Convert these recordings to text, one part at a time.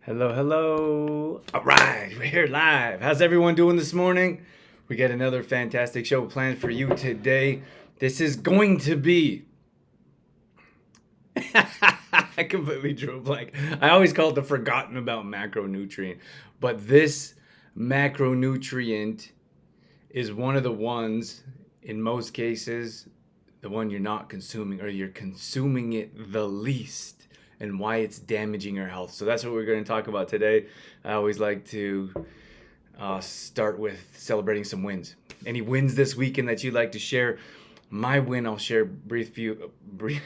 Hello, hello. All right, we're here live. How's everyone doing this morning? We got another fantastic show planned for you today. This is going to be. I completely drew a blank. I always call it the forgotten about macronutrient, but this macronutrient is one of the ones, in most cases, the one you're not consuming or you're consuming it the least and why it's damaging your health. So that's what we're going to talk about today. I always like to start with celebrating some wins. Any wins this weekend that you'd like to share? My win, I'll share brief few. Brief.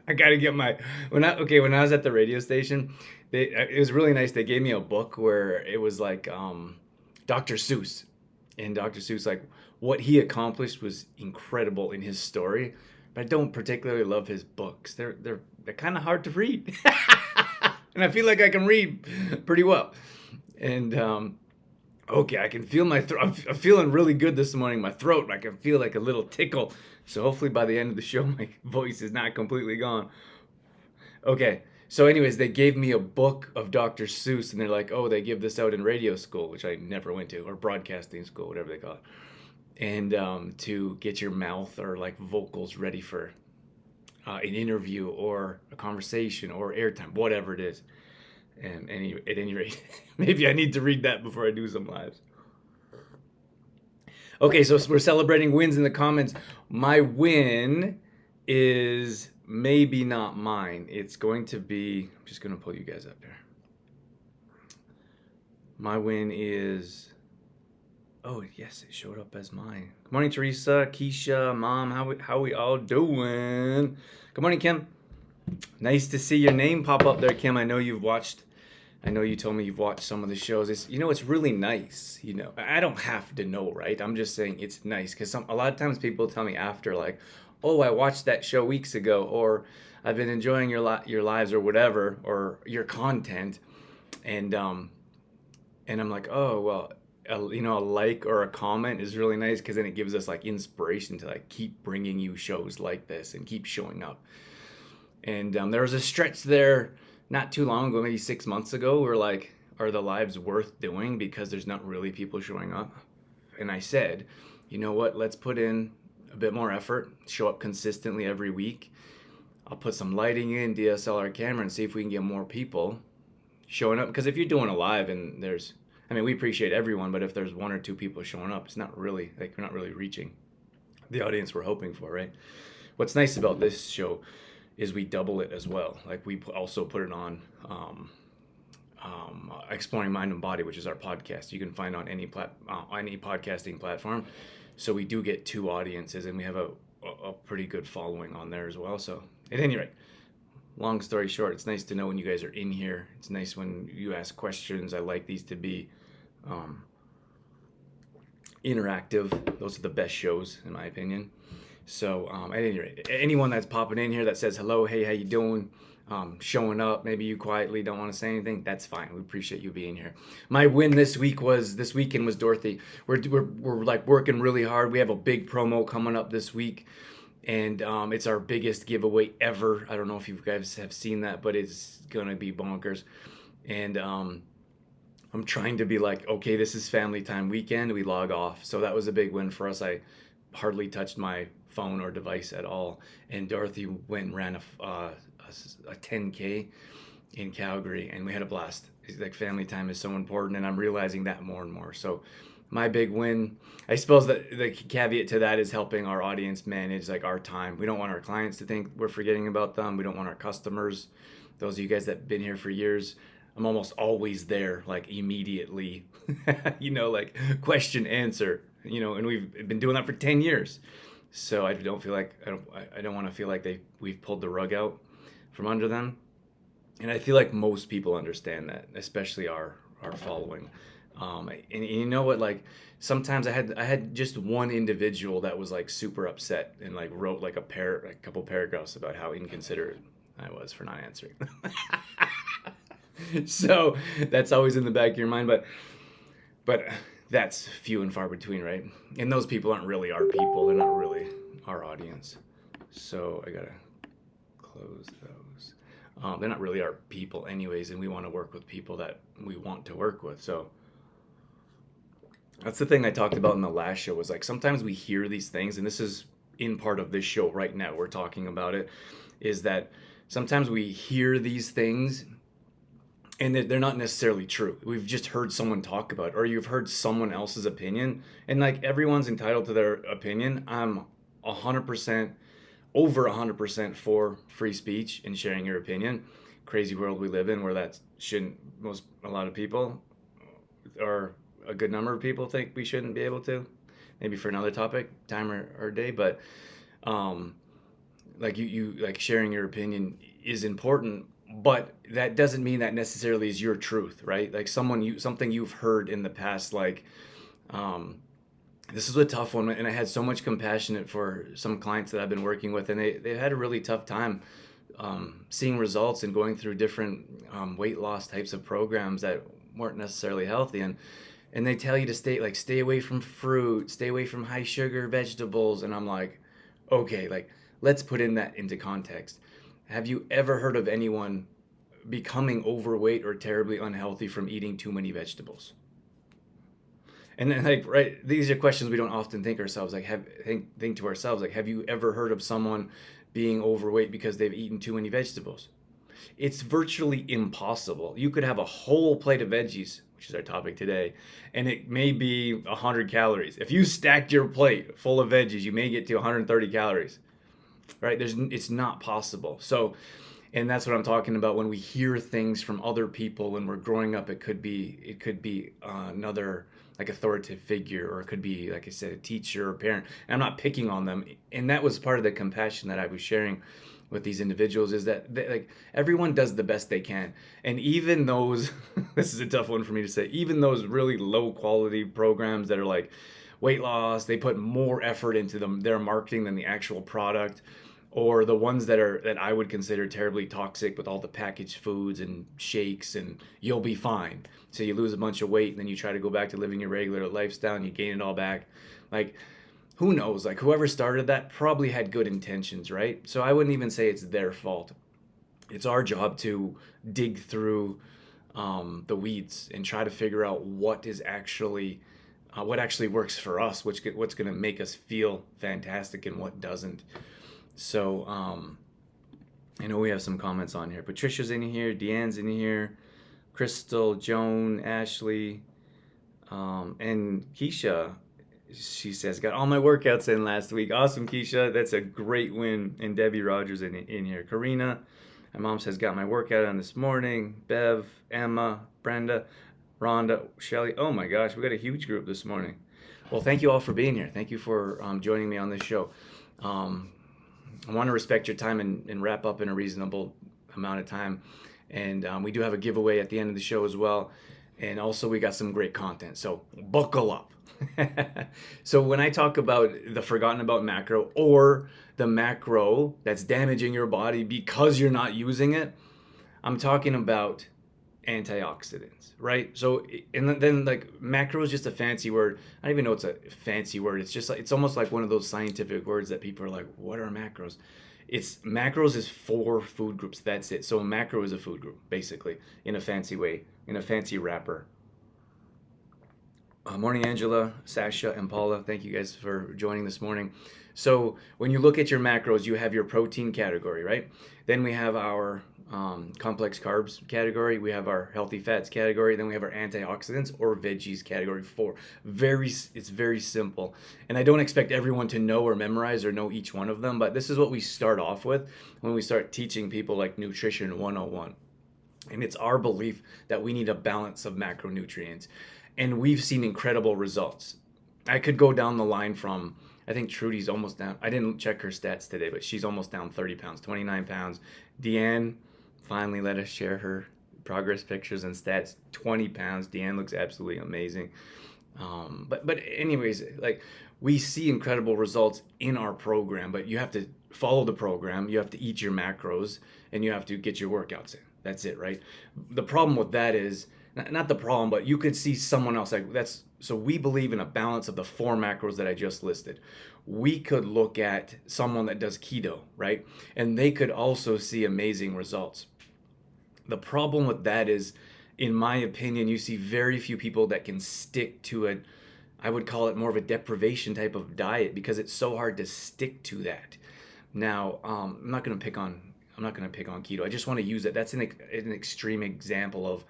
I gotta get my when I was at the radio station, it was really nice. They gave me a book where it was like Dr. Seuss, and Dr. Seuss, like, what he accomplished was incredible in his story, but I don't particularly love his books. They're kind of hard to read, and I feel like I can read pretty well. And okay, I can feel my throat. I'm feeling really good this morning. My throat, I can feel like a little tickle. So hopefully by the end of the show, my voice is not completely gone. Okay. So, anyways, they gave me a book of Dr. Seuss, and they're like, "Oh, they give this out in radio school," which I never went to, or broadcasting school, whatever they call it, and to get your mouth or like vocals ready for an interview or a conversation or airtime, whatever it is. And at any rate, maybe I need to read that before I do some lives. Okay, so we're celebrating wins in the comments. My win is maybe not mine. It's going to be, I'm just going to pull you guys up here. My win is, oh, yes, it showed up as mine. Good morning, Teresa, Keisha, Mom. How we all doing? Good morning, Kim. Nice to see your name pop up there, Kim. I know you told me you've watched some of the shows. It's really nice. I don't have to know, right? I'm just saying it's nice because a lot of times people tell me after, like, oh, I watched that show weeks ago, or I've been enjoying your lives or whatever, or your content, and I'm like, oh, well, a like or a comment is really nice because then it gives us like inspiration to like keep bringing you shows like this and keep showing up. And there was a stretch there not too long ago, maybe 6 months ago, where like, are the lives worth doing because there's not really people showing up? And I said, you know what, let's put in a bit more effort, show up consistently every week. I'll put some lighting in, DSLR camera, and see if we can get more people showing up. Because if you're doing a live and we appreciate everyone, but if there's one or two people showing up, it's not really, like, we're not really reaching the audience we're hoping for, right? What's nice about this show is we double it as well. Like, we also put it on Exploring Mind and Body, which is our podcast. You can find on any podcasting platform. So we do get two audiences, and we have a pretty good following on there as well. So at any rate, long story short, it's nice to know when you guys are in here. It's nice when you ask questions. I like these to be interactive. Those are the best shows, in my opinion. So at any rate, anyone that's popping in here that says hello, hey, how you doing? Showing up, maybe you quietly don't want to say anything, that's fine. We appreciate you being here. My win this weekend was Dorothy. We're like working really hard. We have a big promo coming up this week, and it's our biggest giveaway ever. I don't know if you guys have seen that, but it's gonna be bonkers. And I'm trying to be like, okay, this is family time weekend. We log off, so that was a big win for us. I hardly touched my phone or device at all, and Dorothy went and ran a 10K in Calgary, and we had a blast. It's like, family time is so important, and I'm realizing that more and more. So my big win, I suppose that the caveat to that is helping our audience manage like our time. We don't want our clients to think we're forgetting about them. We don't want our customers, those of you guys that have been here for years, I'm almost always there, like immediately, like question, answer, and we've been doing that for 10 years. So I don't feel like, I don't want to feel like we've pulled the rug out from under them. And I feel like most people understand that, especially our following. And you know what, like, sometimes I had just one individual that was like super upset and like wrote like a couple paragraphs about how inconsiderate I was for not answering. So that's always in the back of your mind, but that's few and far between, right? And those people aren't really our people. They're not really our audience. So I gotta close those. They're not really our people anyways, and we want to work with people that we want to work with. So that's the thing I talked about in the last show, was like sometimes we hear these things, and this is in part of this show right now, we're talking about it, is that sometimes we hear these things and they're not necessarily true. We've just heard someone talk about it, or you've heard someone else's opinion, and like everyone's entitled to their opinion. I'm 100%, over 100% for free speech and sharing your opinion. Crazy world we live in where that shouldn't, a lot of people, or a good number of people, think we shouldn't be able to. Maybe for another topic, time or day, but like you like sharing your opinion is important, but that doesn't mean that necessarily is your truth, right? Like something you've heard in the past, like this is a tough one, and I had so much compassion for some clients that I've been working with, and they've had a really tough time seeing results and going through different weight loss types of programs that weren't necessarily healthy, and they tell you to stay away from fruit, stay away from high sugar vegetables, and I'm like, okay, like let's put that into context. Have you ever heard of anyone becoming overweight or terribly unhealthy from eating too many vegetables? And then, like, right, these are questions we don't often think ourselves. Like, think to ourselves, like, have you ever heard of someone being overweight because they've eaten too many vegetables? It's virtually impossible. You could have a whole plate of veggies, which is our topic today, and it may be 100 calories. If you stacked your plate full of veggies, you may get to 130 calories, right? It's not possible. So, and that's what I'm talking about when we hear things from other people when we're growing up. It could be another like authoritative figure, or it could be, like I said, a teacher or parent. And I'm not picking on them. And that was part of the compassion that I was sharing with these individuals, is that like everyone does the best they can. And even those, this is a tough one for me to say, even those really low quality programs that are like weight loss, they put more effort into their marketing than the actual product, or the ones that I would consider terribly toxic with all the packaged foods and shakes and you'll be fine. So you lose a bunch of weight and then you try to go back to living your regular lifestyle and you gain it all back. Like, who knows? Like, whoever started that probably had good intentions, right? So I wouldn't even say it's their fault. It's our job to dig through the weeds and try to figure out what actually works for us, what's going to make us feel fantastic and what doesn't. So, I know we have some comments on here. Patricia's in here, Deanne's in here, Crystal, Joan, Ashley, and Keisha. She says, got all my workouts in last week. Awesome, Keisha. That's a great win. And Debbie Rogers in here. Karina, my mom says, got my workout on this morning. Bev, Emma, Brenda, Rhonda, Shelly. Oh my gosh, we got a huge group this morning. Well, thank you all for being here. Thank you for joining me on this show. I want to respect your time and wrap up in a reasonable amount of time. And we do have a giveaway at the end of the show as well. And also we got some great content. So buckle up. So when I talk about the forgotten about macro, or the macro that's damaging your body because you're not using it, I'm talking about antioxidants, right? So, and then like macro is just a fancy word. I don't even know it's a fancy word. It's just like, it's almost like one of those scientific words that people are like, what are macros? It's macros is 4 food groups. That's it. So a macro is a food group, basically, in a fancy way, in a fancy wrapper. Morning, Angela, Sasha, and Paula. Thank you guys for joining this morning. So when you look at your macros, you have your protein category, right? Then we have our complex carbs category. We have our healthy fats category. Then we have our antioxidants or veggies category 4. It's very simple. And I don't expect everyone to know or memorize or know each one of them, but this is what we start off with when we start teaching people like Nutrition 101. And it's our belief that we need a balance of macronutrients. And we've seen incredible results. I could go down the line from, I think Trudy's almost down. I didn't check her stats today, but she's almost down 30 pounds, 29 pounds. Deanne finally let us share her progress pictures and stats, 20 pounds. Deanne looks absolutely amazing. But anyways, like, we see incredible results in our program, but you have to follow the program. You have to eat your macros and you have to get your workouts in. That's it, right? The problem with that is, not the problem, but you could see someone else like that's. So we believe in a balance of the 4 macros that I just listed. We could look at someone that does keto, right? And they could also see amazing results. The problem with that is, in my opinion, you see very few people that can stick to it. I would call it more of a deprivation type of diet because it's so hard to stick to that. Now, I'm not gonna pick on keto. I just want to use it. That's an extreme example of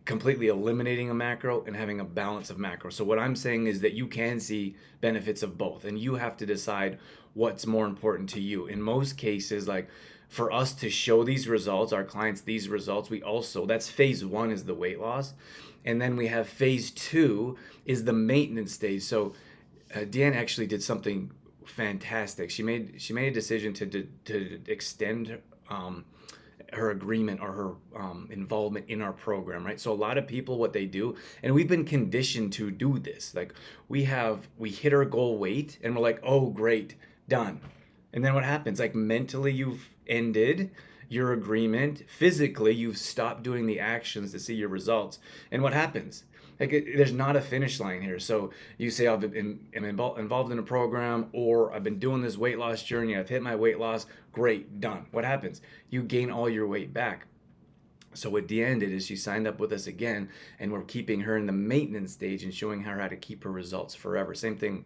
completely eliminating a macro and having a balance of macro. So what I'm saying is that you can see benefits of both, and you have to decide what's more important to you. In most cases, like for us to show these results, our clients these results, we also, that's phase one, is the weight loss, and then we have phase two is the maintenance stage. So Deanne actually did something fantastic. She made a decision to extend her agreement or her involvement in our program, right? So a lot of people, what they do, and we've been conditioned to do this. Like we hit our goal weight, and we're like, oh great, done. And then what happens? Like mentally, you've ended your agreement. Physically, you've stopped doing the actions to see your results. And what happens? Like there's not a finish line here. So you say I'm involved in a program, or I've been doing this weight loss journey. I've hit my weight loss. Great, done. What happens? You gain all your weight back. So what Deanne did is she signed up with us again, and we're keeping her in the maintenance stage and showing her how to keep her results forever. Same thing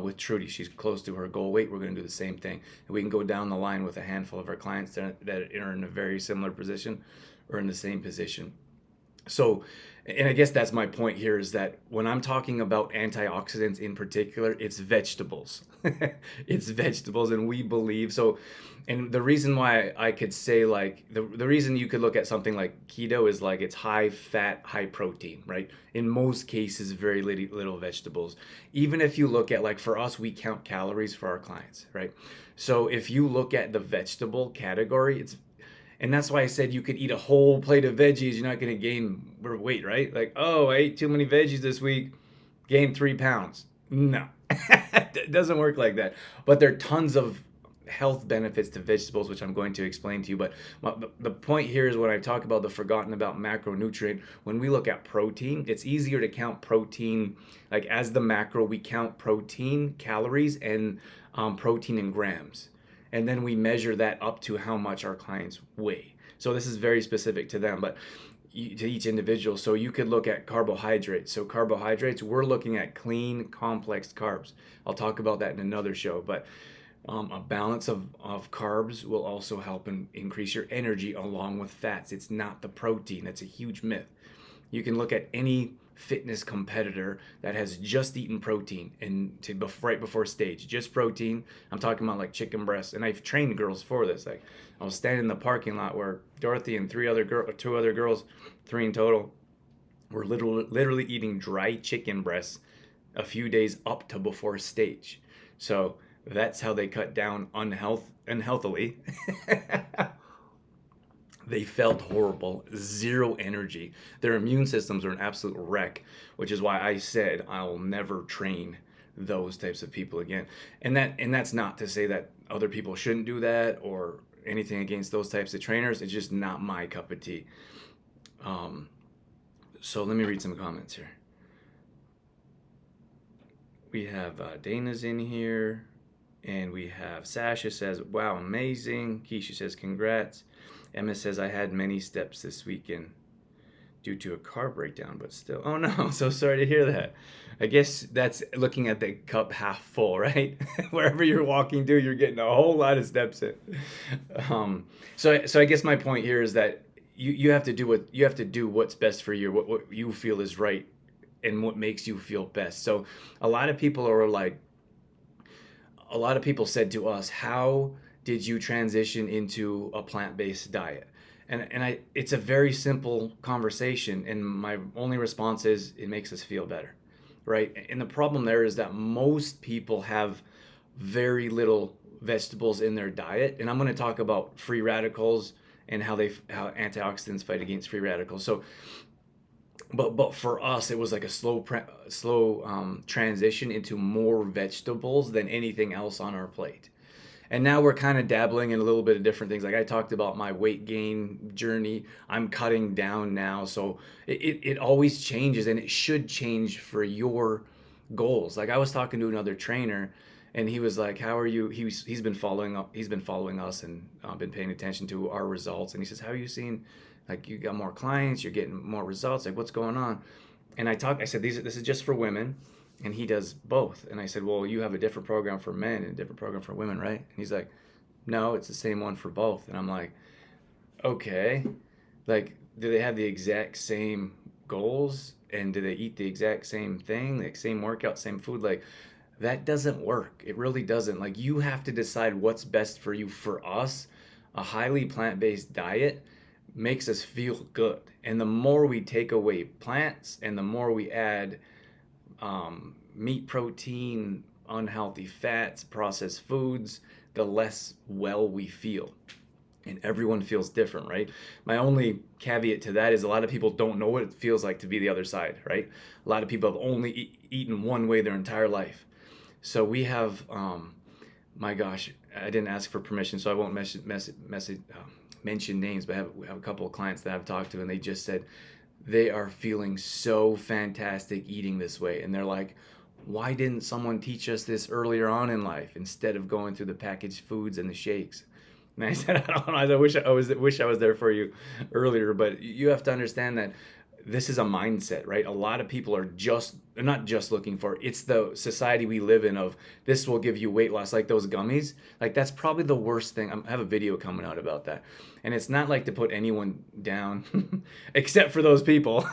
with Trudy. She's close to her goal weight. We're going to do the same thing. And we can go down the line with a handful of our clients that are in a very similar position or in the same position. So, and I guess that's my point here, is that when I'm talking about antioxidants in particular, it's vegetables. It's vegetables, and we believe so. And the reason why I could say, like, the reason you could look at something like keto is like it's high fat, high protein, right? In most cases, very little vegetables. Even if you look at, like, for us, we count calories for our clients, right? So if you look at the vegetable category, and that's why I said you could eat a whole plate of veggies, you're not going to gain weight, right? Like, oh, I ate too many veggies this week, gained 3 pounds. No, it doesn't work like that. But there are tons of health benefits to vegetables, which I'm going to explain to you. But the point here is when I talk about the forgotten about macronutrient, when we look at protein, it's easier to count protein, like as the macro, we count protein, calories, and protein in grams. And then we measure that up to how much our clients weigh. So this is very specific to them, but to each individual. So you could look at carbohydrates. So carbohydrates, we're looking at clean, complex carbs. I'll talk about that in another show, but a balance of carbs will also help increase your energy along with fats. It's not the protein. That's a huge myth. You can look at any fitness competitor that has just eaten protein right before stage, just protein. I'm talking about like chicken breasts, and I've trained girls for this. Like I was standing in the parking lot where Dorothy and two other girls, three in total, were literally eating dry chicken breasts a few days up to before stage. So that's how they cut down unhealthily. They felt horrible, zero energy. Their immune systems are an absolute wreck, which is why I said I'll never train those types of people again. And that's not to say that other people shouldn't do that or anything against those types of trainers. It's just not my cup of tea. So let me read some comments here. We have Dana's in here, and we have Sasha says, wow, amazing. Keisha says, congrats. Emma says, I had many steps this weekend due to a car breakdown, but still. Oh no, I'm so sorry to hear that. I guess that's looking at the cup half full, right? Wherever you're walking to, you're getting a whole lot of steps in. So I guess my point here is that you have to do what's best for you, what you feel is right, and what makes you feel best. So a lot of people said to us, how did you transition into a plant-based diet? And it's a very simple conversation, and my only response is it makes us feel better, right? And the problem there is that most people have very little vegetables in their diet, and I'm going to talk about free radicals and how antioxidants fight against free radicals. So, but for us, it was like a slow transition into more vegetables than anything else on our plate. And now we're kind of dabbling in a little bit of different things. Like I talked about my weight gain journey. I'm cutting down now. So it always changes, and it should change for your goals. Like I was talking to another trainer, And he was like, "How are you?" He's been following us and been paying attention to our results. And he says, "How are you seeing? Like, you got more clients, you're getting more results. Like, what's going on?" And I said, this is just for women, and he does both. And I said, "Well, you have a different program for men and a different program for women, right?" And he's like, "No, it's the same one for both." And I'm like, "Okay, like, do they have the exact same goals, and do they eat the exact same thing, like same workout, same food? Like, that doesn't work. It really doesn't. Like, you have to decide what's best for you. For us, a highly plant-based diet makes us feel good. And the more we take away plants and the more we add meat, protein, unhealthy fats, processed foods, the less well we feel. And everyone feels different, right? My only caveat to that is a lot of people don't know what it feels like to be the other side, right? A lot of people have only eaten one way their entire life. So we have, my gosh, I didn't ask for permission, so I won't mention names, but we have a couple of clients that I've talked to, and they just said they are feeling so fantastic eating this way. And they're like, "Why didn't someone teach us this earlier on in life instead of going through the packaged foods and the shakes?" And I said, "I don't know. I wish I was there for you earlier." But you have to understand that this is a mindset, right? A lot of people are not just looking for, it's the society we live in of, this will give you weight loss, like those gummies. Like, that's probably the worst thing. I have a video coming out about that. And it's not like to put anyone down, except for those people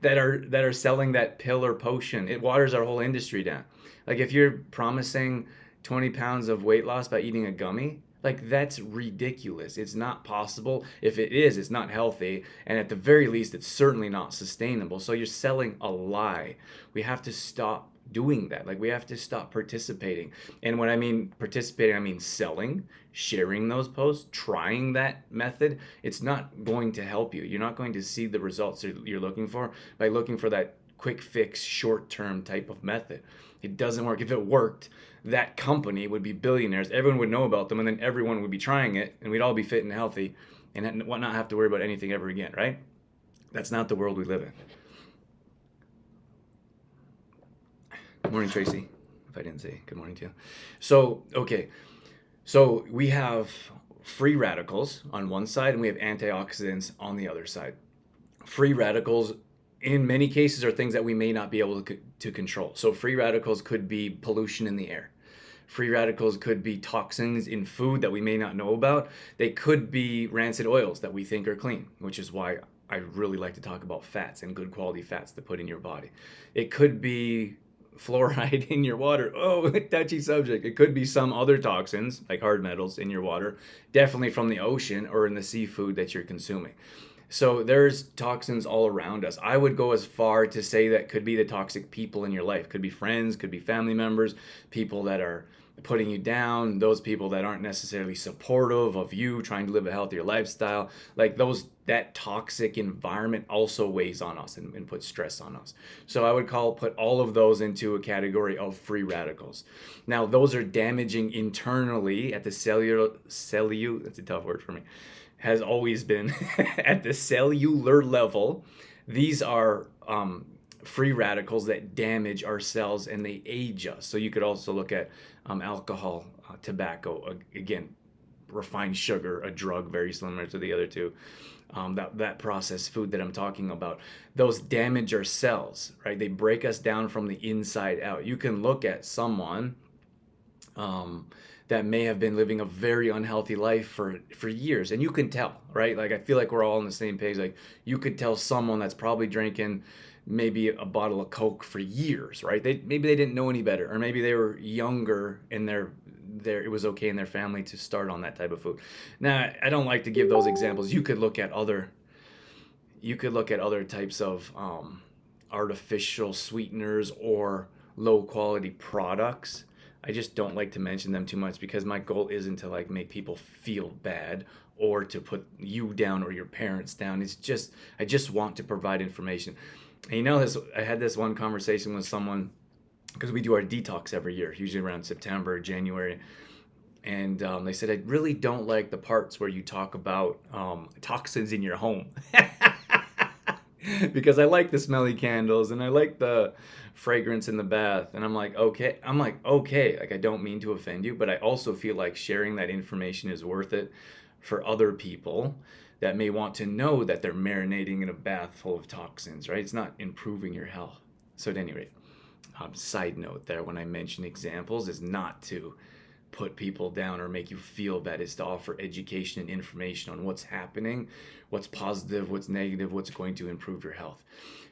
that are selling that pill or potion. It waters our whole industry down. Like, if you're promising 20 pounds of weight loss by eating a gummy, like, that's ridiculous. It's not possible. If it is, it's not healthy. And at the very least, it's certainly not sustainable. So you're selling a lie. We have to stop doing that. Like, we have to stop participating. And when I mean participating, I mean selling, sharing those posts, trying that method. It's not going to help you. You're not going to see the results you're looking for by looking for that quick fix, short-term type of method. It doesn't work. If it worked, that company would be billionaires. Everyone would know about them, and then everyone would be trying it, and we'd all be fit and healthy and not have to worry about anything ever again, right? That's not the world we live in. Good morning, Tracy. If I didn't say good morning to you. So, okay. So we have free radicals on one side, and we have antioxidants on the other side. Free radicals, in many cases, are things that we may not be able to control. So free radicals could be pollution in the air. Free radicals could be toxins in food that we may not know about. They could be rancid oils that we think are clean, which is why I really like to talk about fats and good quality fats to put in your body. It could be fluoride in your water. Oh, touchy subject. It could be some other toxins, like hard metals, in your water, definitely from the ocean or in the seafood that you're consuming. So there's toxins all around us. I would go as far to say that could be the toxic people in your life. Could be friends, could be family members, people that are putting you down, those people that aren't necessarily supportive of you trying to live a healthier lifestyle. Like, that toxic environment also weighs on us and puts stress on us. So I would put all of those into a category of free radicals. Now, those are damaging internally at the that's a tough word for me, has always been at the cellular level. These are free radicals that damage our cells and they age us. So you could also look at alcohol, tobacco, again, refined sugar, a drug very similar to the other two. That processed food that I'm talking about, those damage our cells, right? They break us down from the inside out. You can look at someone that may have been living a very unhealthy life for years, and you can tell, right? Like, I feel like we're all on the same page. Like, you could tell someone that's probably drinking maybe a bottle of Coke for years, right? Maybe they didn't know any better, or maybe they were younger and it was okay in their family to start on that type of food. Now, I don't like to give those examples. You could look at other types of artificial sweeteners or low quality products. I just don't like to mention them too much because my goal isn't to like make people feel bad or to put you down or your parents down. I just want to provide information. And I had this one conversation with someone, because we do our detox every year, usually around September, January. And they said, "I really don't like the parts where you talk about toxins in your home." because I like the smelly candles and I like the fragrance in the bath. And I'm like, okay, like I don't mean to offend you, but I also feel like sharing that information is worth it for other people that may want to know that they're marinating in a bath full of toxins, right? It's not improving your health. So at any rate, side note there, when I mention examples, is not to put people down or make you feel bad. Is to offer education and information on what's happening, what's positive, what's negative, what's going to improve your health.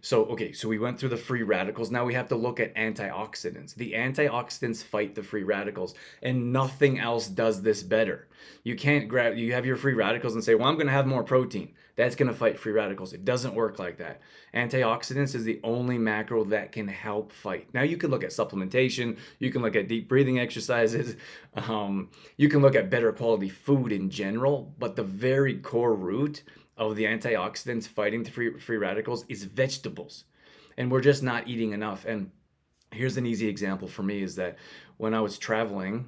So, okay, so we went through the free radicals. Now we have to look at antioxidants. The antioxidants fight the free radicals, and nothing else does this better. You can't you have your free radicals and say, well, I'm going to have more protein. That's going to fight free radicals. It doesn't work like that. Antioxidants is the only macro that can help fight. Now, you can look at supplementation, you can look at deep breathing exercises, you can look at better quality food in general, but the very core root of the antioxidants fighting the free radicals is vegetables. And we're just not eating enough. And here's an easy example for me is that when I was traveling,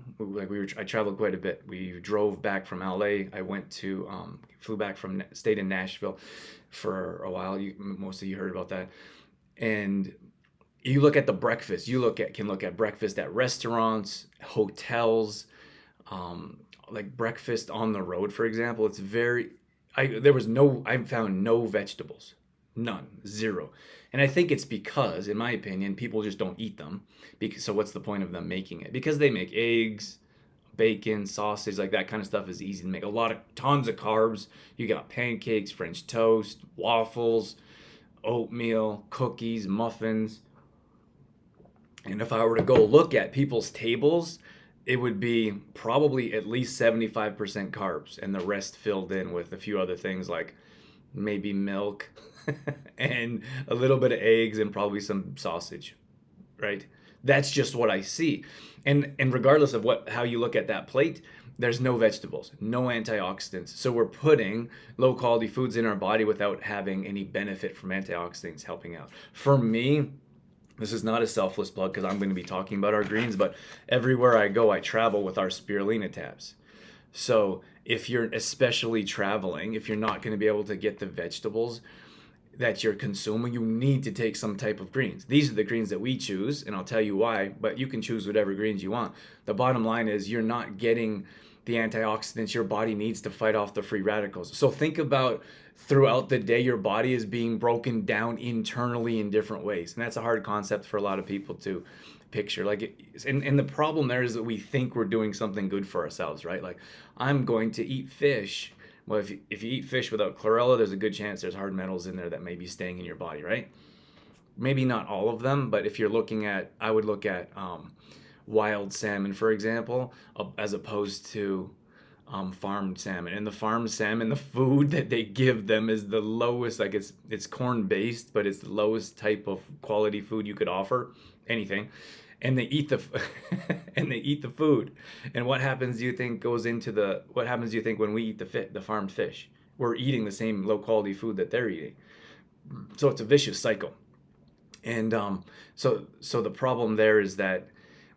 I traveled quite a bit. We drove back from LA. I went to, flew back from, stayed in Nashville for a while. Most of you heard about that. And you look at the breakfast. Can look at breakfast at restaurants, hotels, like breakfast on the road, for example. It's very, I found no vegetables, none, zero. And I think it's because, in my opinion, people just don't eat them. So what's the point of them making it? Because they make eggs, bacon, sausage, like that kind of stuff is easy to make. Tons of carbs. You got pancakes, French toast, waffles, oatmeal, cookies, muffins. And if I were to go look at people's tables, it would be probably at least 75% carbs and the rest filled in with a few other things like maybe milk and a little bit of eggs and probably some sausage, right? That's just what I see. And regardless of how you look at that plate, there's no vegetables, no antioxidants. So we're putting low quality foods in our body without having any benefit from antioxidants helping out. For me, this is not a selfless plug because I'm going to be talking about our greens, but everywhere I go, I travel with our spirulina tabs. So if you're especially traveling, if you're not going to be able to get the vegetables that you're consuming, you need to take some type of greens. These are the greens that we choose, and I'll tell you why, but you can choose whatever greens you want. The bottom line is you're not getting the antioxidants your body needs to fight off the free radicals. So think about throughout the day, your body is being broken down internally in different ways. And that's a hard concept for a lot of people to picture. And the problem there is that we think we're doing something good for ourselves, right? Like, I'm going to eat fish. Well, if you eat fish without chlorella, there's a good chance there's hard metals in there that may be staying in your body, right? Maybe not all of them, but if you're looking at, I would look at wild salmon, for example, as opposed to farmed salmon. And the farmed salmon, the food that they give them is the lowest, like it's corn based, but it's the lowest type of quality food you could offer anything. And they eat the and they eat the food. And what happens do you think when we eat the farmed fish? We're eating the same low quality food that they're eating. So it's a vicious cycle. And so the problem there is that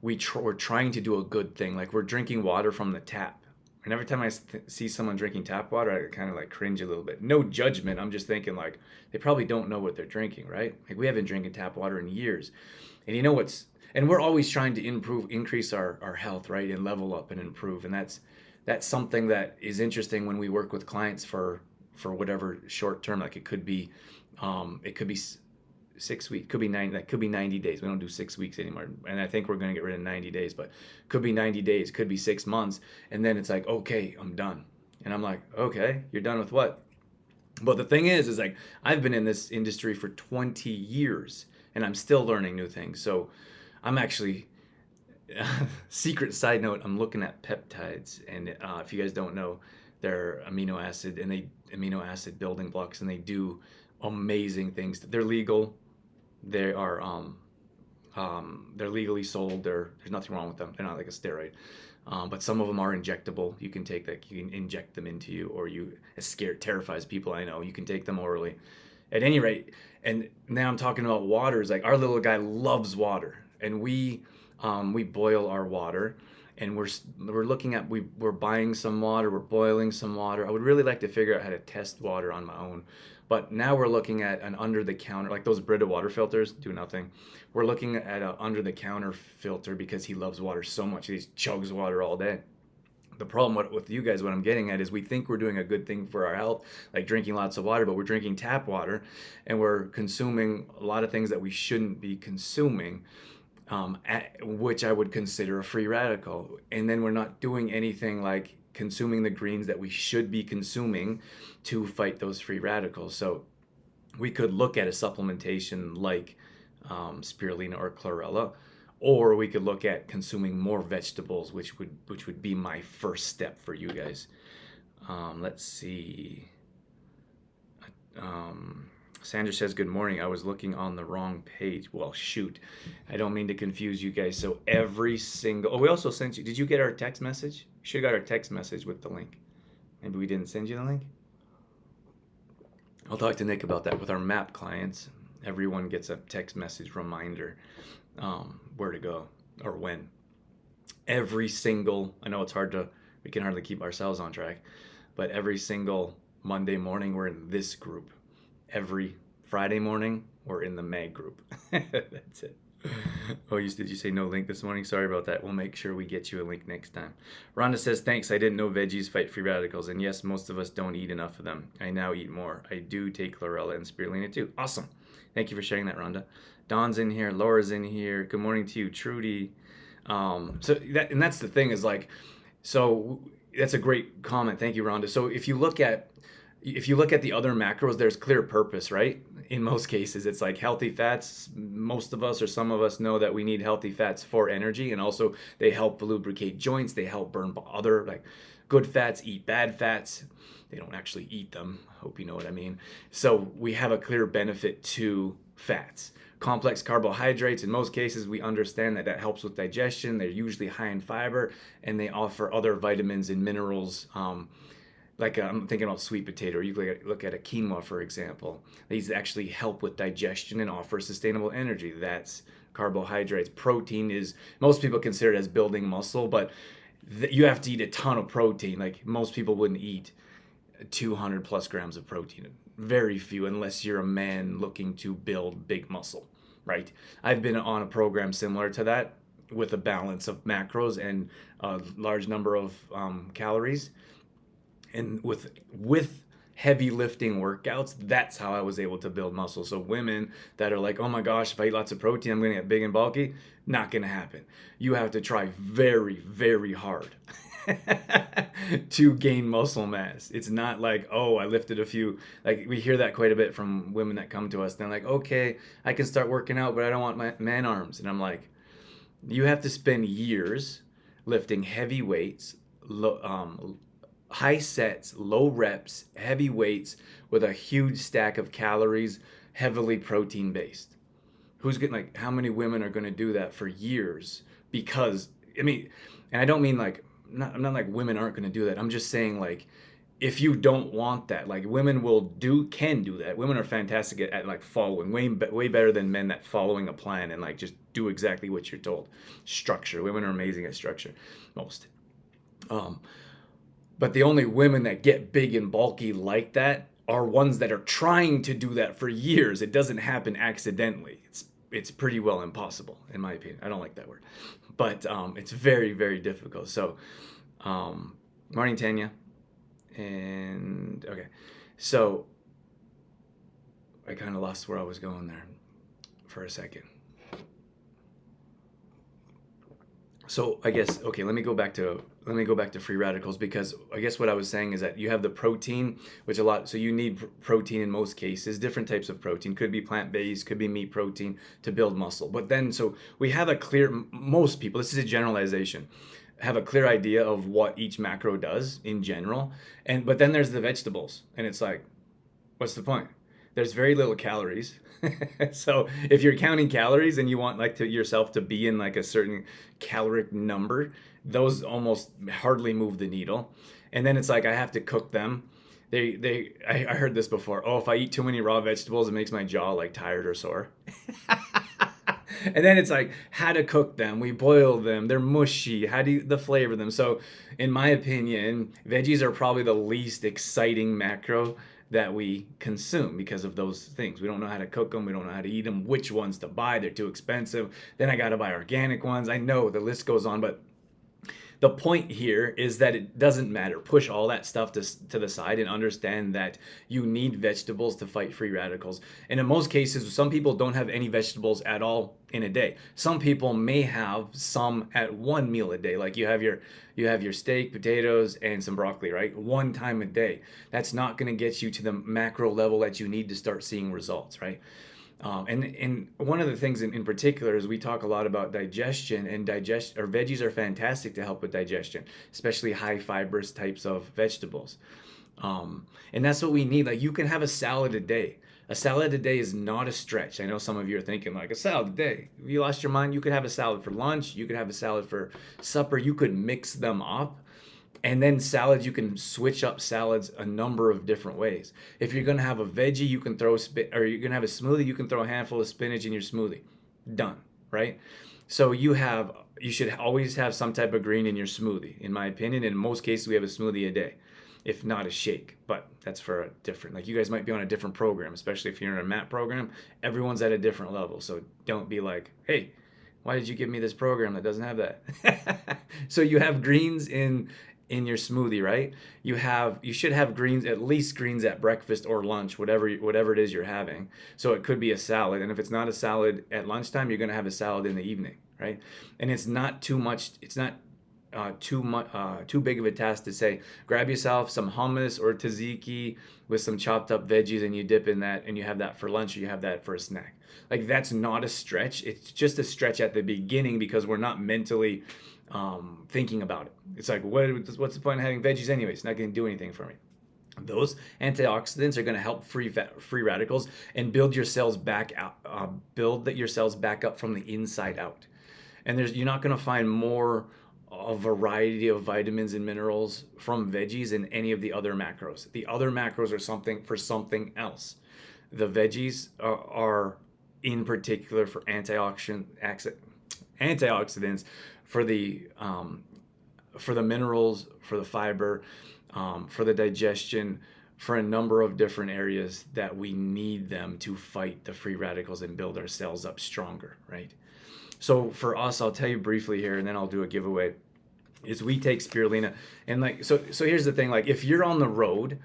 we're trying to do a good thing. Like, we're drinking water from the tap. And every time I see someone drinking tap water, I kind of like cringe a little bit. No judgment. I'm just thinking like, they probably don't know what they're drinking, right? Like, we haven't drinking tap water in years. And and we're always trying to increase our health, right? And level up and improve. And that's something that is interesting when we work with clients for whatever short term. Like, it could be 6 weeks, could be 90 days. We don't do 6 weeks anymore. And I think we're going to get rid of 90 days, but could be 90 days, could be 6 months. And then it's like, okay, I'm done. And I'm like, okay, you're done with what? But the thing is like, I've been in this industry for 20 years and I'm still learning new things. So I'm actually, secret side note, I'm looking at peptides. And if you guys don't know, they're amino acid building blocks, and they do amazing things. They're legal. They are they're legally sold. There's nothing wrong with them. They're not like a steroid. But some of them are injectable. You can inject them into you, or terrifies people I know. You can take them orally. At any rate, and now I'm talking about water. Is like, our little guy loves water, and we boil our water, and we're buying some water, we're boiling some water. I would really like to figure out how to test water on my own But now we're looking at an under the counter, like those Brita water filters do nothing. We're looking at an under the counter filter because he loves water so much. He chugs water all day. The problem with you guys, what I'm getting at is we think we're doing a good thing for our health, like drinking lots of water, but we're drinking tap water and we're consuming a lot of things that we shouldn't be consuming, which I would consider a free radical. And then we're not doing anything like consuming the greens that we should be consuming to fight those free radicals. So we could look at a supplementation like spirulina or chlorella, or we could look at consuming more vegetables, which would be my first step for you guys. Let's see. Sandra says, good morning. I was looking on the wrong page. Well, shoot. I don't mean to confuse you guys. So every single... Oh, we also sent you... Did you get our text message? You should have got our text message with the link. Maybe we didn't send you the link? I'll talk to Nick about that with our MAP clients. Everyone gets a text message reminder where to go or when. Every single... I know it's hard to... We can hardly keep ourselves on track. But every single Monday morning, we're in this group. Every Friday morning, we're in the MAG group. That's it. Oh, did you say no link this morning? Sorry about that. We'll make sure we get you a link next time. Rhonda says, thanks. I didn't know veggies fight free radicals. And yes, most of us don't eat enough of them. I now eat more. I do take chlorella and spirulina too. Awesome. Thank you for sharing that, Rhonda. Dawn's in here. Laura's in here. Good morning to you, Trudy. That's the thing is like, so that's a great comment. Thank you, Rhonda. So if you look at the other macros, there's clear purpose, right? In most cases, it's like healthy fats. Most of us or some of us know that we need healthy fats for energy, and also they help lubricate joints. They help burn other like good fats, eat bad fats. They don't actually eat them. Hope you know what I mean. So we have a clear benefit to fats. Complex carbohydrates, in most cases, we understand that helps with digestion. They're usually high in fiber, and they offer other vitamins and minerals. Like I'm thinking about sweet potato. You look at a quinoa, for example. These actually help with digestion and offer sustainable energy. That's carbohydrates. Protein is, most people consider it as building muscle, but you have to eat a ton of protein. Like most people wouldn't eat 200 plus grams of protein. Very few, unless you're a man looking to build big muscle, right? I've been on a program similar to that with a balance of macros and a large number of calories. And with heavy lifting workouts, that's how I was able to build muscle. So women that are like, oh my gosh, if I eat lots of protein, I'm going to get big and bulky. Not going to happen. You have to try very, very hard to gain muscle mass. It's not like, oh, I lifted a few. Like we hear that quite a bit from women that come to us. They're like, okay, I can start working out, but I don't want my man arms. And I'm like, you have to spend years lifting heavy weights, high sets, low reps, heavy weights with a huge stack of calories, heavily protein based. Who's getting like, how many women are going to do that for years? Because, I mean, and I don't mean like, I'm not like women aren't going to do that. I'm just saying like, if you don't want that, like women can do that. Women are fantastic at like following, way better than men at following a plan and like just do exactly what you're told. Structure. Women are amazing at structure, most. But the only women that get big and bulky like that are ones that are trying to do that for years. It doesn't happen accidentally. It's pretty well impossible, in my opinion. I don't like that word. But it's very, very difficult. So, morning, Tanya. And, okay. So, I kind of lost where I was going there for a second. So I guess, okay, let me go back to free radicals, because I guess what I was saying is that you have the protein, which so you need protein in most cases, different types of protein, could be plant-based, could be meat protein to build muscle. But then, so we have most people, this is a generalization, have a clear idea of what each macro does in general. But then there's the vegetables, and it's like, what's the point? There's very little calories. So if you're counting calories and you want like yourself to be in like a certain caloric number, those almost hardly move the needle. And then it's like, I have to cook them. I heard this before. Oh, if I eat too many raw vegetables, it makes my jaw like tired or sore. And then it's like how to cook them. We boil them. They're mushy. How do you the flavor them? So, in my opinion, veggies are probably the least exciting macro that we consume because of those things. We don't know how to cook them. We don't know how to eat them. Which ones to buy? They're too expensive. Then I got to buy organic ones. I know the list goes on, but the point here is that it doesn't matter. Push all that stuff to the side and understand that you need vegetables to fight free radicals. And in most cases, some people don't have any vegetables at all in a day. Some people may have some at one meal a day. Like you have your steak, potatoes, and some broccoli, right? One time a day. That's not going to get you to the macro level that you need to start seeing results, right? And one of the things in particular is we talk a lot about digestion, and veggies are fantastic to help with digestion, especially high fibrous types of vegetables. And that's what we need. Like you can have a salad a day. A salad a day is not a stretch. I know some of you are thinking like a salad a day. If you lost your mind, you could have a salad for lunch. You could have a salad for supper. You could mix them up. And then salads, you can switch up salads a number of different ways. If you're gonna have a veggie, you can or you're gonna have a smoothie, you can throw a handful of spinach in your smoothie. Done, right? So you should always have some type of green in your smoothie. In my opinion, in most cases, we have a smoothie a day, if not a shake. But that's for a different. Like you guys might be on a different program, especially if you're in a MAT program. Everyone's at a different level, so don't be like, hey, why did you give me this program that doesn't have that? So you have greens in your smoothie, right? You should have greens, at least greens at breakfast or lunch, whatever it is you're having. So it could be a salad, and if it's not a salad at lunchtime, you're going to have a salad in the evening, right? And it's not too much. It's not too big of a task to say grab yourself some hummus or tzatziki with some chopped up veggies and you dip in that and you have that for lunch or you have that for a snack. Like that's not a stretch. It's just a stretch at the beginning because we're not mentally thinking about it. It's like what's the point of having veggies anyway? It's not going to do anything for me. Those antioxidants are going to help free radicals and build your cells back out, build your cells back up from the inside out. And you're not going to find more a variety of vitamins and minerals from veggies than any of the other macros. The other macros are something else. The veggies are in particular for antioxidants, for the minerals, for the fiber, for the digestion, for a number of different areas that we need them to fight the free radicals and build our cells up stronger, right? So for us, I'll tell you briefly here, and then I'll do a giveaway. Is we take spirulina, and like so here's the thing. Like if you're on the road,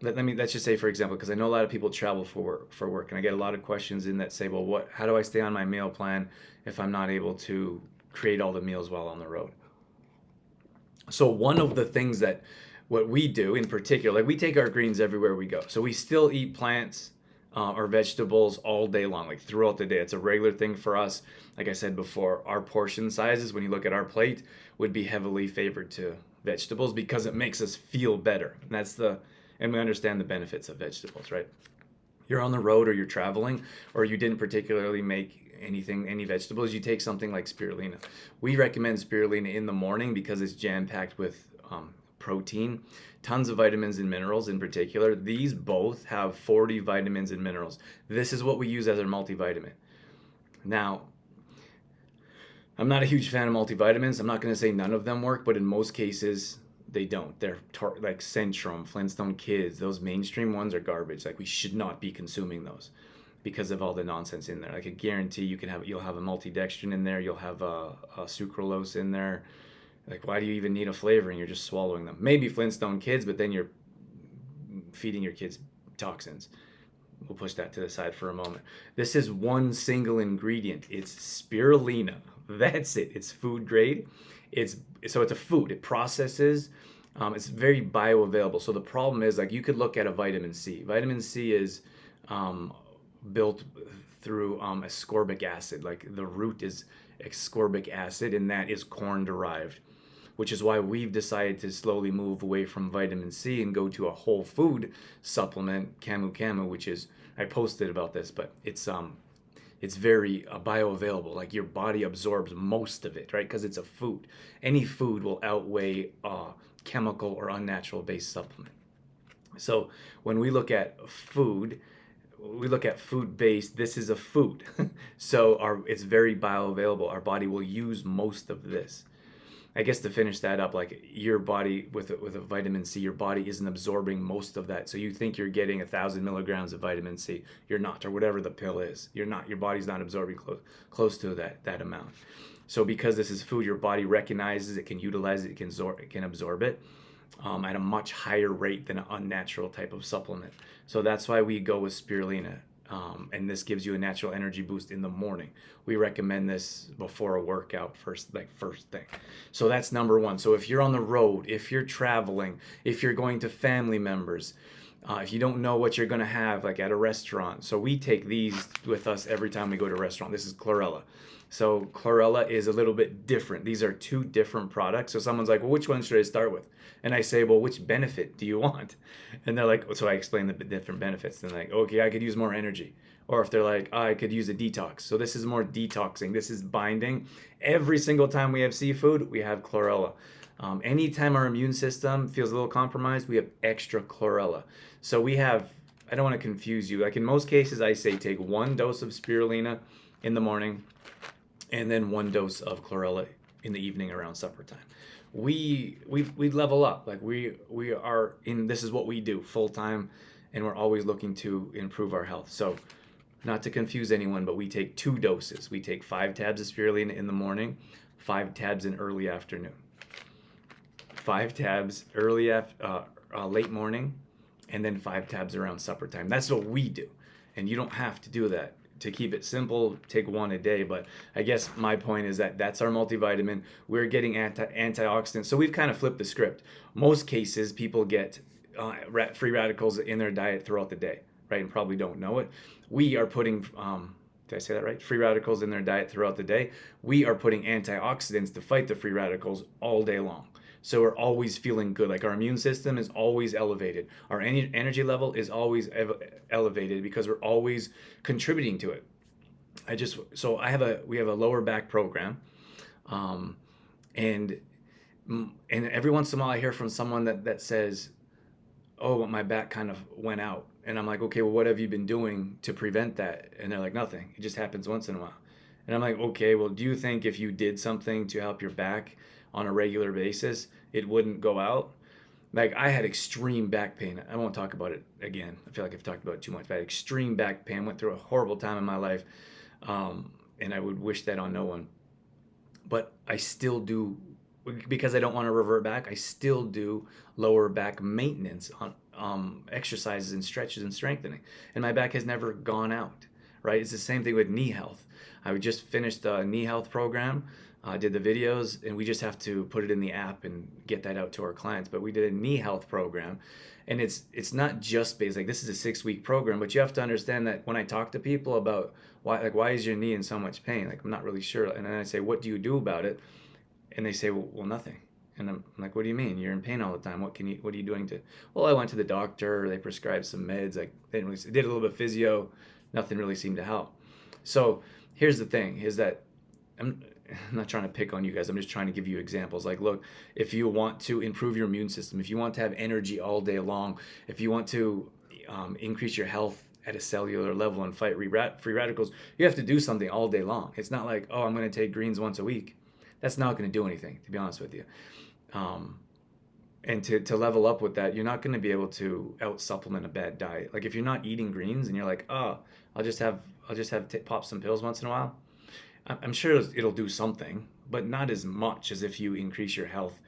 let's just say for example, because I know a lot of people travel for work, and I get a lot of questions in that say, well, how do I stay on my meal plan if I'm not able to create all the meals while on the road? So one of the things that what we do in particular, like we take our greens everywhere we go. So we still eat plants or vegetables all day long, like throughout the day. It's a regular thing for us. Like I said before, our portion sizes, when you look at our plate, would be heavily favored to vegetables because it makes us feel better. And we understand the benefits of vegetables, right? You're on the road or you're traveling or you didn't particularly make any vegetables, you take something like spirulina. We recommend spirulina in the morning because it's jam-packed with protein, tons of vitamins and minerals in particular. These both have 40 vitamins and minerals. This is what we use as our multivitamin. Now, I'm not a huge fan of multivitamins. I'm not going to say none of them work, but in most cases, they don't. They're like Centrum, Flintstone Kids. Those mainstream ones are garbage. Like we should not be consuming those because of all the nonsense in there. Like I guarantee you'll have a maltodextrin in there. You'll have a sucralose in there. Like why do you even need a flavoring? You're just swallowing them. Maybe Flintstone Kids, but then you're feeding your kids toxins. We'll push that to the side for a moment. This is one single ingredient. It's spirulina. That's it. It's food grade. It's a food. It processes. It's very bioavailable. So the problem is like you could look at a vitamin C. Vitamin C is built through ascorbic acid. Like the root is ascorbic acid, and that is corn derived, which is why we've decided to slowly move away from vitamin C and go to a whole food supplement, Camu Camu, which is, I posted about this, but it's very bioavailable. Like your body absorbs most of it, right? Because it's a food. Any food will outweigh chemical or unnatural based supplement. So when we look at food, we look at food based. This is a food, so it's very bioavailable. Our body will use most of this. I guess to finish that up, like your body with a vitamin C, your body isn't absorbing most of that. So you think you're getting 1,000 milligrams of vitamin C, you're not, or whatever the pill is. You're not. Your body's not absorbing close to that amount. So because this is food, your body recognizes it, can utilize it, it can absorb it at a much higher rate than an unnatural type of supplement. So that's why we go with spirulina. And this gives you a natural energy boost in the morning. We recommend this before a workout first thing. So that's number one. So if you're on the road, if you're traveling, if you're going to family members, if you don't know what you're going to have, like at a restaurant. So we take these with us every time we go to a restaurant. This is chlorella. So chlorella is a little bit different. These are two different products. So someone's like, well, which one should I start with? And I say, well, which benefit do you want? And they're like, so I explain the different benefits. And they're like, okay, I could use more energy. Or if they're like, oh, I could use a detox. So this is more detoxing. This is binding. Every single time we have seafood, we have chlorella. Anytime our immune system feels a little compromised, we have extra chlorella. So we have, I don't want to confuse you. Like in most cases, I say take 1 dose of spirulina in the morning and then 1 dose of chlorella in the evening around supper time. We level up. Like we are in, this is what we do full time, and we're always looking to improve our health. So not to confuse anyone, but we take 2 doses. We take 5 tabs of spirulina in the morning, 5 tabs in early afternoon. 5 tabs late morning, and then 5 tabs around supper time. That's what we do. And you don't have to do that. To keep it simple, take 1 a day. But I guess my point is that that's our multivitamin. We're getting antioxidants. So we've kind of flipped the script. Most cases, people get free radicals in their diet throughout the day, right? And probably don't know it. We are putting, did I say that right? Free radicals in their diet throughout the day. We are putting antioxidants to fight the free radicals all day long. So we're always feeling good. Like our immune system is always elevated. Our energy level is always elevated because we're always contributing to it. We have a lower back program, and every once in a while I hear from someone that says, "Oh, my back kind of went out," and I'm like, "Okay, well, what have you been doing to prevent that?" And they're like, "Nothing. It just happens once in a while." And I'm like, "Okay, well, do you think if you did something to help your back on a regular basis, it wouldn't go out?" Like I had extreme back pain. I won't talk about it again. I feel like I've talked about it too much. But I had extreme back pain. Went through a horrible time in my life, and I would wish that on no one. But I still do, because I don't want to revert back. I still do lower back maintenance on exercises and stretches and strengthening, and my back has never gone out. Right? It's the same thing with knee health. I just finished a knee health program. Did the videos, and we just have to put it in the app and get that out to our clients. But we did a knee health program, and it's not just based, like this is a 6-week program, but you have to understand that when I talk to people about why is your knee in so much pain, like I'm not really sure, and then I say, what do you do about it? And they say, well, nothing. And I'm like, what do you mean? You're in pain all the time. What are you doing to? Well, I went to the doctor. They prescribed some meds. Like they did a little bit of physio. Nothing really seemed to help. So here's the thing: is that I'm not trying to pick on you guys. I'm just trying to give you examples. Like, look, if you want to improve your immune system, if you want to have energy all day long, if you want to increase your health at a cellular level and fight free radicals, you have to do something all day long. It's not like, oh, I'm going to take greens once a week. That's not going to do anything, to be honest with you. And to level up with that, you're not going to be able to out supplement a bad diet. Like if you're not eating greens and you're like, oh, I'll just have pop some pills once in a while. I'm sure it'll do something, but not as much as if you increase your health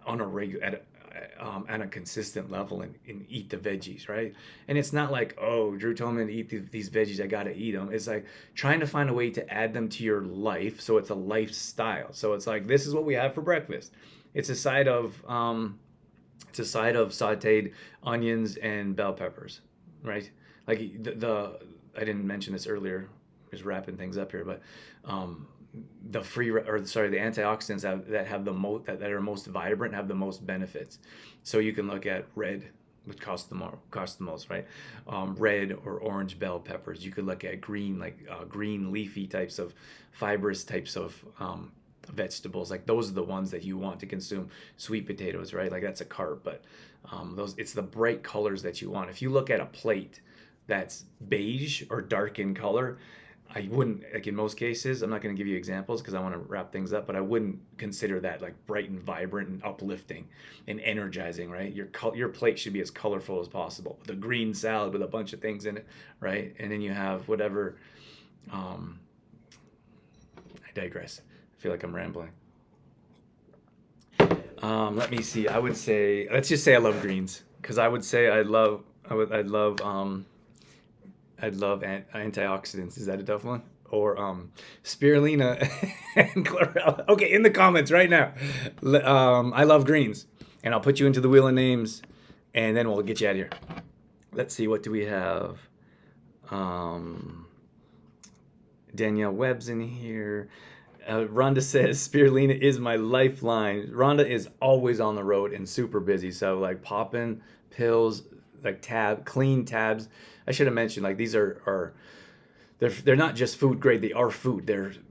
on a consistent level and eat the veggies, right? And it's not like, oh, Drew told me to eat these veggies, I gotta eat them. It's like trying to find a way to add them to your life, so it's a lifestyle. So it's like, this is what we have for breakfast. It's a side of sautéed onions and bell peppers, right? Like I didn't mention this earlier, just wrapping things up here, but the antioxidants that are most vibrant have the most benefits. So you can look at red which cost the most, right? Red or orange bell peppers. You could look at green, like green leafy types of fibrous types of vegetables. Like those are the ones that you want to consume. Sweet potatoes, right? Like that's a carb, but it's the bright colors that you want. If you look at a plate that's beige or dark in color, I wouldn't, like in most cases, I'm not going to give you examples because I want to wrap things up, but I wouldn't consider that like bright and vibrant and uplifting and energizing, right? Your plate should be as colorful as possible. The green salad with a bunch of things in it, right? And then you have whatever. I digress. I feel like I'm rambling. Let me see. I would say, let's just say I love greens because I would say I'd love antioxidants. Is that a tough one? Or spirulina and chlorella. Okay, in the comments right now. I love greens, and I'll put you into the wheel of names, and then we'll get you out of here. Let's see. What do we have? Danielle Webb's in here. Rhonda says spirulina is my lifeline. Rhonda is always on the road and super busy, so like popping pills, like clean tabs. I should have mentioned like these are they're not just food grade. They are food.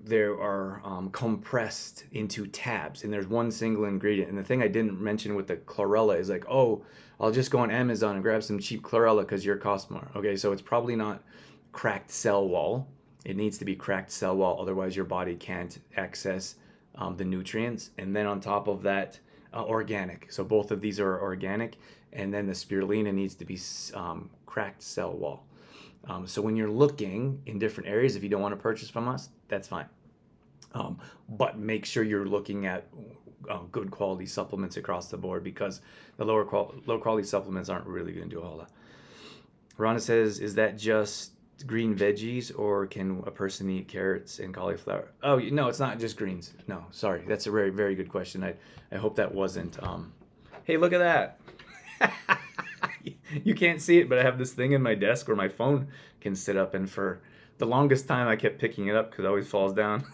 They are compressed into tabs, and there's one single ingredient. And the thing I didn't mention with the chlorella is like, oh, I'll just go on Amazon and grab some cheap chlorella because yours costs more. Okay, so it's probably not cracked cell wall. It needs to be cracked cell wall, otherwise your body can't access the nutrients. And then on top of that, organic. So both of these are organic, and then the spirulina needs to be cracked cell wall. So when you're looking in different areas, if you don't want to purchase from us, that's fine. But make sure you're looking at good quality supplements across the board, because the low quality supplements aren't really going to do a whole lot. Rhonda says, is that just green veggies, or can a person eat carrots and cauliflower? Oh, no, it's not just greens. No, sorry. That's a very, very good question. I hope that wasn't. Hey, look at that. You can't see it, but I have this thing in my desk where my phone can sit up, and for the longest time I kept picking it up because it always falls down.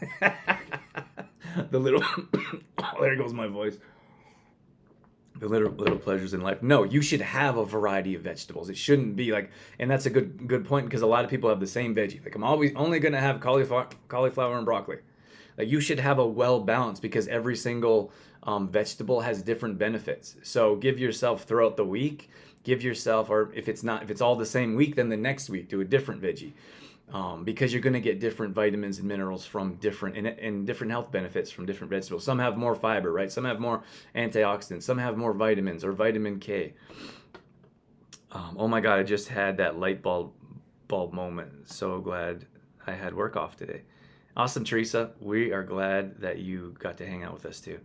The little oh, there goes my voice. The little pleasures in life. No, you should have a variety of vegetables. It shouldn't be like, and that's a good point, because a lot of people have the same veggie. Like, I'm always only gonna have cauliflower and broccoli. Like, you should have a well balanced, because every single vegetable has different benefits. So give yourself throughout the week. Give yourself, or if it's all the same week, then the next week do a different veggie. Because you're going to get different vitamins and minerals from different and different health benefits from different vegetables. Some have more fiber, right? Some have more antioxidants. Some have more vitamins or vitamin K. Oh my God, I just had that light bulb moment. So glad I had work off today. Awesome, Teresa. We are glad that you got to hang out with us too.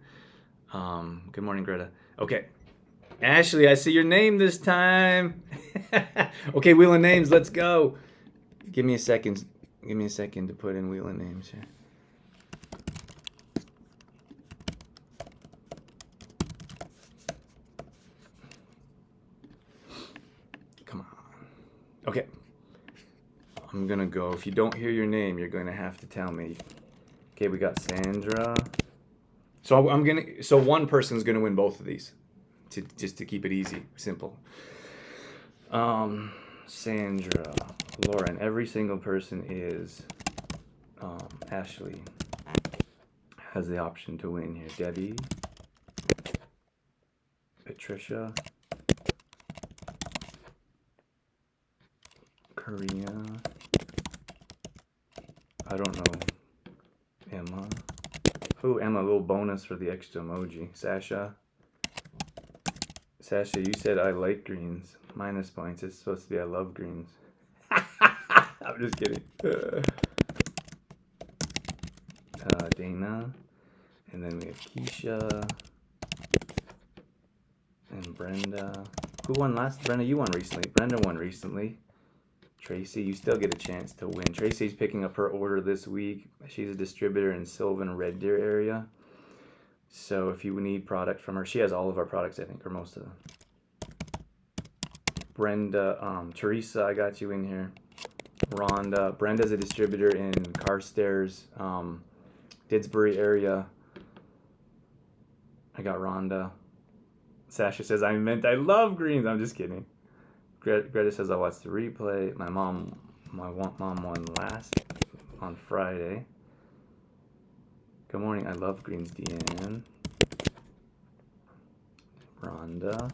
Good morning, Greta. Okay. Ashley, I see your name this time. Okay, wheel of names, let's go. Give me a second. Give me a second to put in wheel of names here. Come on. Okay. I'm gonna go. If you don't hear your name, you're gonna have to tell me. Okay, we got Sandra. So one person's gonna win both of these, just to keep it easy, simple. Sandra, Lauren, every single person is, Ashley has the option to win here. Debbie, Patricia, Korea, I don't know, Emma. Ooh, Emma, a little bonus for the extra emoji. Sasha, you said I like greens. Minus points. It's supposed to be I love greens. I'm just kidding. Dana. And then we have Keisha. And Brenda. Who won last? Brenda, you won recently. Brenda won recently. Tracy, you still get a chance to win. Tracy's picking up her order this week. She's a distributor in Sylvan Red Deer area. So if you need product from her, she has all of our products, I think, or most of them. Brenda, Teresa, I got you in here. Rhonda, Brenda's a distributor in Carstairs, Didsbury area. I got Rhonda. Sasha says, I love greens. I'm just kidding. Greta says, I watched the replay. My mom won on Friday. Good morning. I love greens, Deanne. Rhonda.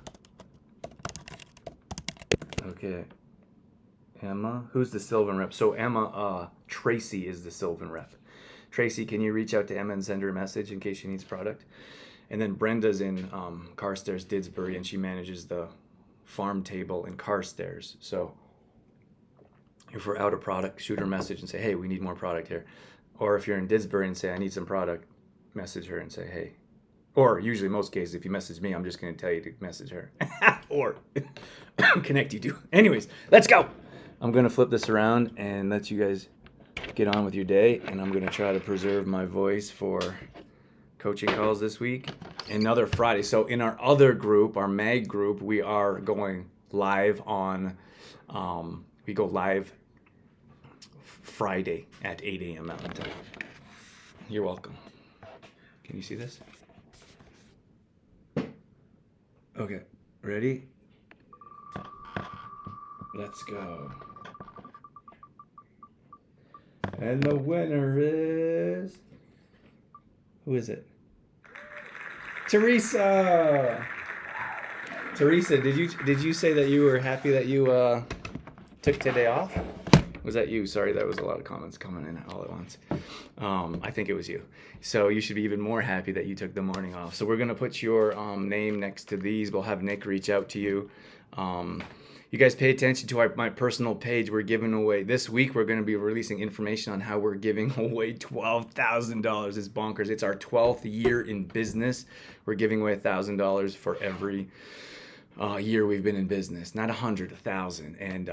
Okay. Emma. Who's the Sylvan rep? So Emma, Tracy is the Sylvan rep. Tracy, can you reach out to Emma and send her a message in case she needs product? And then Brenda's in Carstairs, Didsbury, and she manages the farm table in Carstairs. So if we're out of product, shoot her a message and say, hey, we need more product here. Or if you're in Didsbury and say, I need some product, message her and say, hey. Or usually most cases, if you message me, I'm just going to tell you to message her. Or connect you to. Anyways, let's go. I'm going to flip this around and let you guys get on with your day. And I'm going to try to preserve my voice for coaching calls this week. Another Friday. So in our other group, our MAG group, we are going live on, we go live Friday at 8 a.m. Mountain Time. You're welcome. Can you see this? Okay, ready? Let's go. And the winner is... Who is it? Teresa! Teresa, did you say that you were happy that you took today off? Was that you? Sorry, that was a lot of comments coming in all at once. I think it was you. So you should be even more happy that you took the morning off. So we're going to put your name next to these. We'll have Nick reach out to you. You guys pay attention to my personal page. We're giving away, this week we're going to be releasing information on how we're giving away $12,000. It's bonkers. It's our 12th year in business. We're giving away $1,000 for every year we've been in business. Not 100, 1,000. And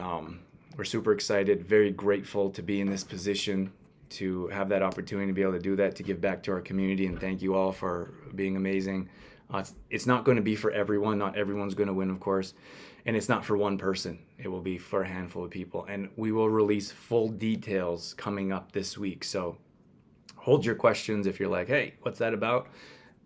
we're super excited, very grateful to be in this position, to have that opportunity to be able to do that, to give back to our community, and thank you all for being amazing. It's not going to be for everyone. Not everyone's going to win, of course. And it's not for one person. It will be for a handful of people. And we will release full details coming up this week. So hold your questions if you're like, hey, what's that about?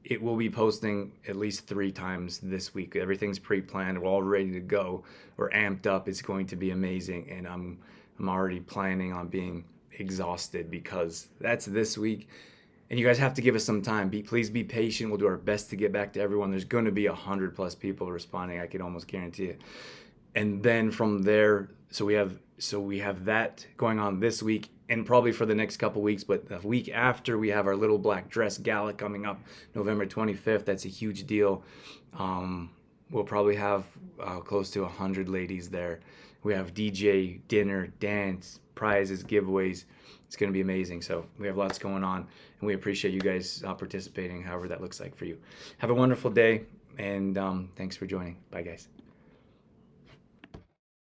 It will be posting at least 3 times this week. Everything's pre-planned. We're all ready to go. We're amped up. It's going to be amazing. And I'm already planning on being exhausted because that's this week. And you guys have to give us some time. Please be patient. We'll do our best to get back to everyone. There's going to be 100+ people responding. I can almost guarantee it. And then from there, so we have that going on this week and probably for the next couple weeks. But the week after, we have our Little Black Dress Gala coming up November 25th. That's a huge deal. We'll probably have close to 100 ladies there. We have DJ, dinner, dance, prizes, giveaways. It's going to be amazing. So we have lots going on, and we appreciate you guys participating, however that looks like for you. Have a wonderful day, and thanks for joining. Bye, guys.